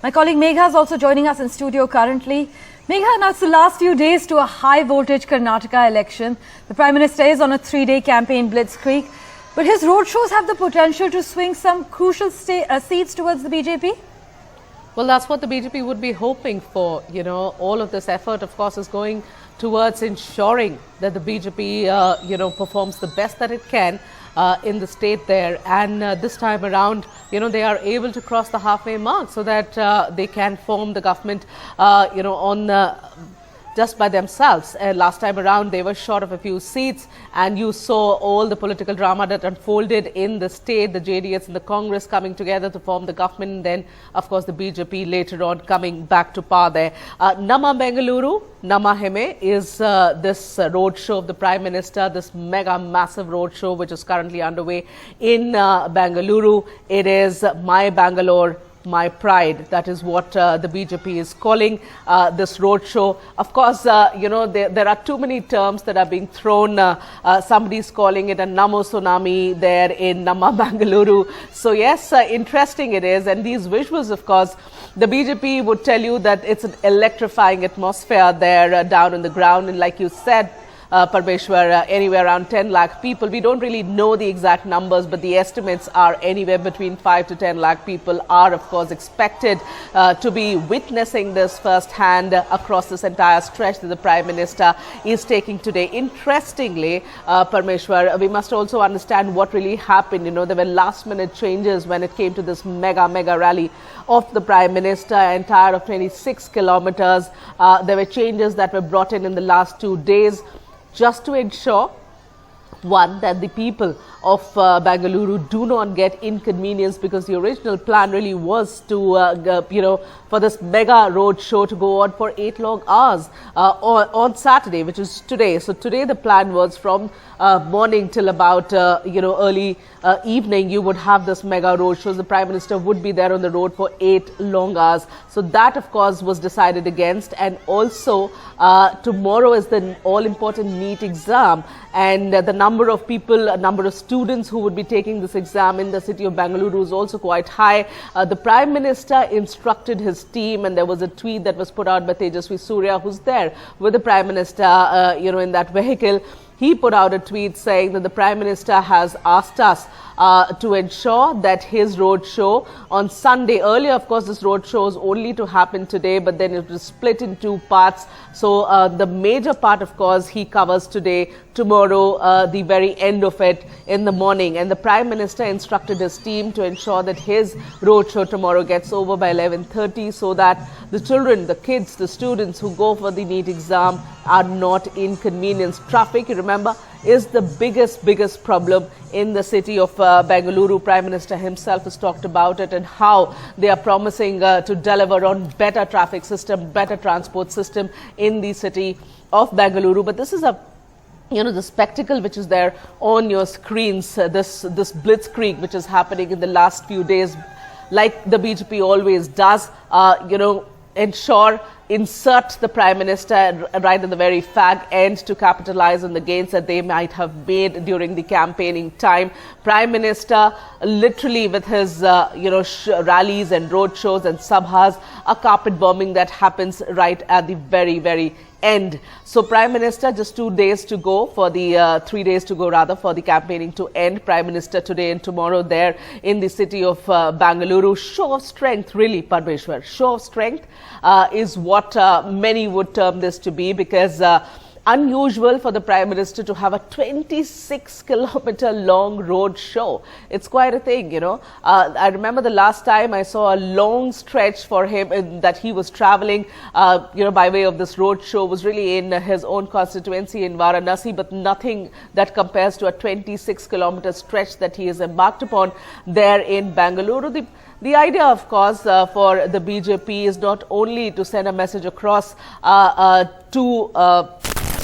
My colleague Megha is also joining us in studio currently. Megha, now it's the last few days to a high-voltage Karnataka election. The Prime Minister is on a 3-day campaign blitzkrieg. But his roadshows have the potential to swing some crucial seats towards the BJP? Well, that's what the BJP would be hoping for. You know, all of this effort, of course, is going towards ensuring that the BJP, performs the best that it can in the state there. And this time around, they are able to cross the halfway mark so that they can form the government, just by themselves. Last time around, they were short of a few seats, and you saw all the political drama that unfolded in the state, the JDS and the Congress coming together to form the government, and then, of course, the BJP later on coming back to power there. Namma Bengaluru, Namma Heme is this roadshow of the Prime Minister, this mega massive roadshow which is currently underway in Bengaluru. It is My Bangalore, My Pride. That is what the BJP is calling this roadshow. Of course, there are too many terms that are being thrown. Somebody's calling it a Namo tsunami there in Namma Bengaluru. So yes, interesting it is. And these visuals, of course, the BJP would tell you that it's an electrifying atmosphere there down on the ground. And like you said, Parmeshwar, anywhere around 10 lakh people. We don't really know the exact numbers, but the estimates are anywhere between 5 to 10 lakh people are, of course, expected to be witnessing this firsthand across this entire stretch that the Prime Minister is taking today. Interestingly, Parmeshwar, we must also understand what really happened. There were last-minute changes when it came to this mega rally of the Prime Minister, entire of 26 kilometers. There were changes that were brought in the last 2 days, just to ensure, one, that the people of Bengaluru do not get inconvenienced, because the original plan really was to, for this mega road show to go on for 8 long hours on Saturday, which is today. So today the plan was from morning till about, early evening, you would have this mega road show. The Prime Minister would be there on the road for 8 long hours. So that, of course, was decided against. And also, tomorrow is the all-important NEET exam. And the number of people, number of students who would be taking this exam in the city of Bengaluru is also quite high. The Prime Minister instructed his team, and there was a tweet that was put out by Tejasvi Surya, who's there with the Prime Minister, in that vehicle. He put out a tweet saying that the Prime Minister has asked us to ensure that his road show on Sunday, earlier, of course, this road show is only to happen today, but then it was split in 2 parts. So the major part, of course, he covers today, tomorrow, the very end of it in the morning. And the Prime Minister instructed his team to ensure that his road show tomorrow gets over by 11:30, so that the children, the kids, the students who go for the NEET exam are not inconvenienced. Traffic, you remember, is the biggest problem in the city of Bengaluru. Prime Minister himself has talked about it and how they are promising to deliver on better traffic system, better transport system in the city of Bengaluru. But this is the spectacle which is there on your screens, this blitzkrieg which is happening in the last few days, like the BJP always does, insert the Prime Minister right at the very fag end to capitalize on the gains that they might have made during the campaigning time. Prime Minister literally with his, rallies and road shows and sabhas, a carpet bombing that happens right at the very end. So Prime Minister, just 2 days to go for the 3 days to go rather for the campaigning to end. Prime Minister today and tomorrow there in the city of Bengaluru. Show of strength, really, Parmeshwar. Show of strength is what many would term this to be, because unusual for the Prime Minister to have a 26-kilometer long road show. It's quite a thing, I remember the last time I saw a long stretch for him that he was traveling, by way of this road show, was really in his own constituency in Varanasi, but nothing that compares to a 26-kilometer stretch that he has embarked upon there in Bengaluru. The idea, of course, for the BJP is not only to send a message across to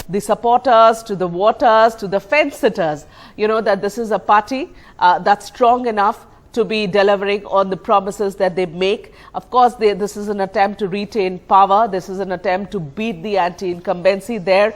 the supporters, to the voters, to the fence sitters, that this is a party that's strong enough to be delivering on the promises that they make. Of course, this is an attempt to retain power. This is an attempt to beat the anti-incumbency there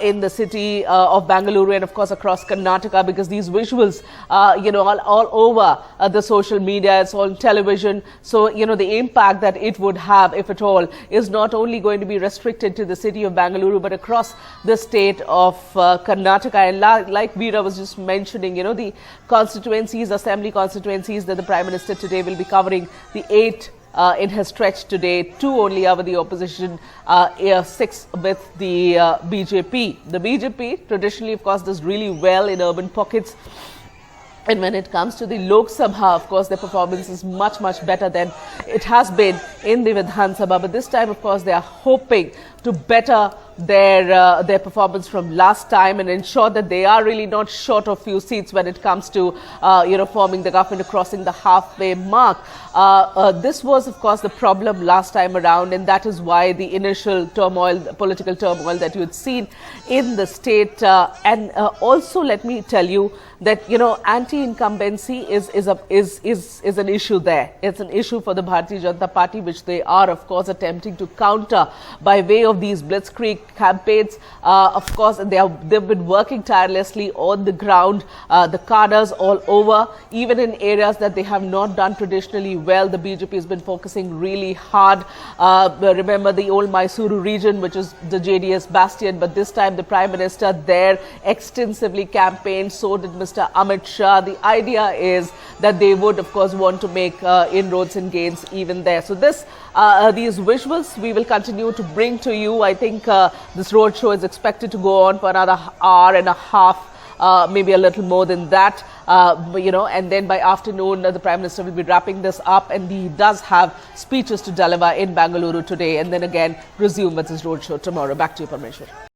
in the city of Bengaluru and, of course, across Karnataka, because these visuals, all over the social media, it's on television. So, the impact that it would have, if at all, is not only going to be restricted to the city of Bengaluru, but across the state of Karnataka. And like Veera was just mentioning, the constituencies, assembly constituencies that the Prime Minister today will be covering, the 8 in his stretch today, 2 only are with the opposition, 6 with the BJP. The BJP traditionally, of course, does really well in urban pockets. And when it comes to the Lok Sabha, of course, their performance is much, much better than it has been in the Vidhan Sabha. But this time, of course, they are hoping to better their performance from last time and ensure that they are really not short of few seats when it comes to, forming the government or crossing the halfway mark. This was, of course, the problem last time around, and that is why the initial turmoil, political turmoil that you had seen in the state. And also, let me tell you that, anti-incumbency is an issue there. It's an issue for the Bharatiya Janata Party, which they are, of course, attempting to counter by way of these blitzkrieg campaigns. Of course, they've been working tirelessly on the ground, the cadres all over, even in areas that they have not done traditionally well. The BJP has been focusing really hard. Remember the old Mysuru region, which is the JDS bastion, but this time the Prime Minister there extensively campaigned. So did Mr. Amit Shah. The idea is that they would, of course, want to make inroads and gains even there. So these visuals we will continue to bring to you. I think this roadshow is expected to go on for another hour and a half, maybe a little more than that. And then by afternoon, the Prime Minister will be wrapping this up, and he does have speeches to deliver in Bengaluru today, and then again resume with his roadshow tomorrow. Back to you, Parmeshwar.